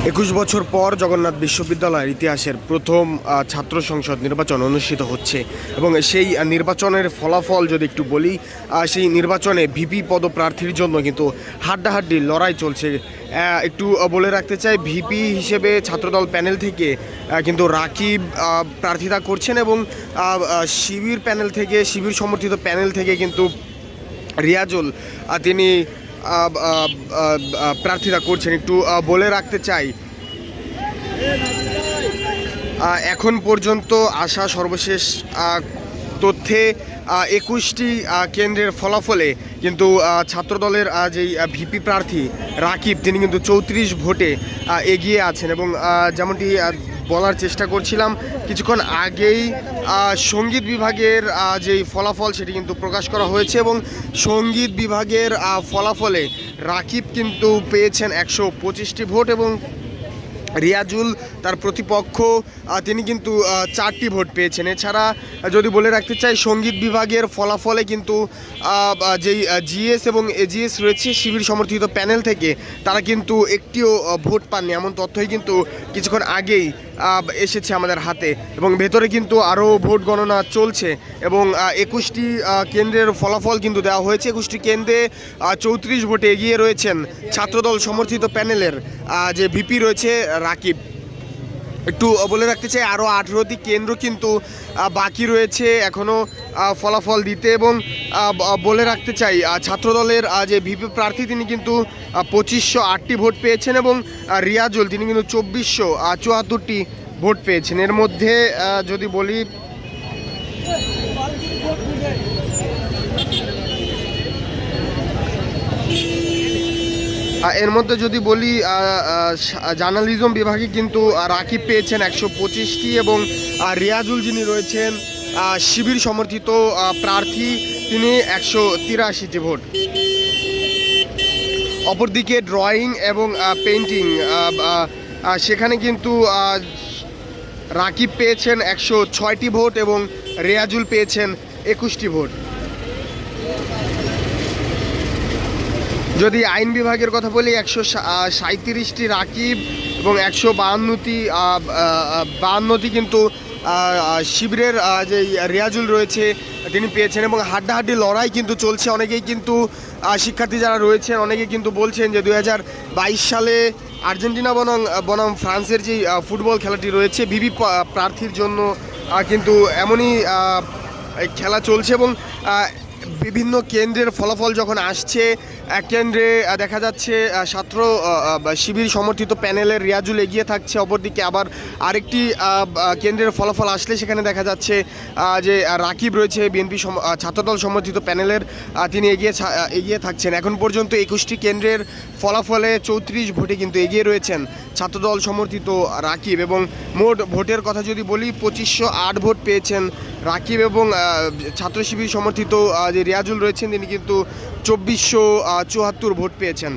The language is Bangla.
21 বছর পর জগন্নাথ বিশ্ববিদ্যালয়ের ইতিহাসের প্রথম ছাত্র সংসদ নির্বাচন অনুষ্ঠিত হচ্ছে এবং সেই নির্বাচনের ফলাফল যদি একটু বলি, সেই নির্বাচনে ভিপি পদপ্রার্থীর জন্য কিন্তু হাড্ডাহাড্ডি লড়াই চলছে। একটু বলে রাখতে চাই, ভিপি হিসেবে ছাত্রদল প্যানেল থেকে কিন্তু রাকিব প্রার্থিতা করছেন এবং শিবির প্যানেল থেকে, শিবির সমর্থিত প্যানেল থেকে কিন্তু রিয়াজুল তিনি প্রার্থিতা করছেন। একটু বলে রাখতে চাই, এখন পর্যন্ত আসা সর্বশেষ তথ্যে 21টি কেন্দ্রের ফলাফলে কিন্তু ছাত্রদলের যেই ভিপি প্রার্থী রাকিব তিনি কিন্তু 34 ভোটে এগিয়ে আছেন এবং যেমনটি বলার চেষ্টা করছিলাম কিছুক্ষণ আগেই, সঙ্গীত বিভাগের যেই ফলাফল সেটি কিন্তু প্রকাশ করা হয়েছে এবং সঙ্গীত বিভাগের ফলাফলে রাকিব কিন্তু পেয়েছেন 125টি ভোট এবং রিয়াজুল তার প্রতিপক্ষ তিনি কিন্তু 4টি ভোট পেয়েছেন। এছাড়া যদি বলে রাখতে চাই, সঙ্গীত বিভাগের ফলাফলে কিন্তু যেই জিএস এবং এজিএস রয়েছে শিবির সমর্থিত প্যানেল থেকে, তারা কিন্তু একটিও ভোট পাননি, এমন তথ্যই কিন্তু কিছুক্ষণ আগেই এসেছে আমাদের হাতে এবং ভেতরে কিন্তু আরও ভোট গণনা চলছে এবং 21টি কেন্দ্রের ফলাফল কিন্তু দেওয়া হয়েছে। 21টি কেন্দ্রে 34 ভোটে এগিয়ে রয়েছেন ছাত্রদল সমর্থিত প্যানেলের যে ভিপি রয়েছে রাকিব। একটু বলে রাখতে চাই, আরও 18টি কেন্দ্র কিন্তু বাকি রয়েছে এখনও ফলাফল দিতে এবং বলে রাখতে চাই ছাত্রদলের যে ভিপি প্রার্থী তিনি কিন্তু 2508টি ভোট পেয়েছেন এবং রিয়াজুল তিনি কিন্তু 2474টি ভোট পেয়েছেন। এর মধ্যে যদি বলি, জার্নালিজম বিভাগে কিন্তু রাকিব পেয়েছেন 125টি এবং রিয়াজুল যিনি রয়েছেন শিবির সমর্থিত প্রার্থী তিনি 183টি ভোট। অপরদিকে ড্রয়িং এবং পেইন্টিং সেখানে কিন্তু রাকিব পেয়েছেন 106টি ভোট এবং রিয়াজুল পেয়েছেন 21টি ভোট। যদি আইন বিভাগের কথা বলি, 137টি রাকিব এবং 152টি কিন্তু শিবিরের যে রিয়াজুল রয়েছে তিনি পেয়েছেন এবং হাড্ডাহাড্ডি লড়াই কিন্তু চলছে। অনেকেই কিন্তু শিক্ষার্থী যারা রয়েছেন অনেকেই কিন্তু বলছেন যে 2022 সালে আর্জেন্টিনা বনাম ফ্রান্সের যে ফুটবল খেলাটি রয়েছে, ভিপি প্রার্থীর জন্য কিন্তু এমনই খেলা চলছে এবং বিভিন্ন কেন্দ্রের ফলাফল যখন আসছে, এক কেন্দ্রে দেখা যাচ্ছে ছাত্র শিবির সমর্থিত প্যানেলের রিয়াজুল এগিয়ে থাকছে, অপরদিকে আবার আরেকটি কেন্দ্রের ফলাফল আসলে সেখানে দেখা যাচ্ছে যে রাকিব রয়েছে বিএনপি ছাত্রদল সমর্থিত প্যানেলের, তিনি এগিয়ে থাকছেন। এখন পর্যন্ত 21টি কেন্দ্রের ফলাফলে 34 ভোটে কিন্তু এগিয়ে রয়েছেন ছাত্রদল সমর্থিত রাকিব এবং মোট ভোটের কথা যদি বলি, 2508 ভোট পেয়েছেন রাকিব এবং ছাত্র শিবির সমর্থিত যে রিয়াজুল রয়েছেন তিনি কিন্তু 2474 ভোট পেয়েছেন।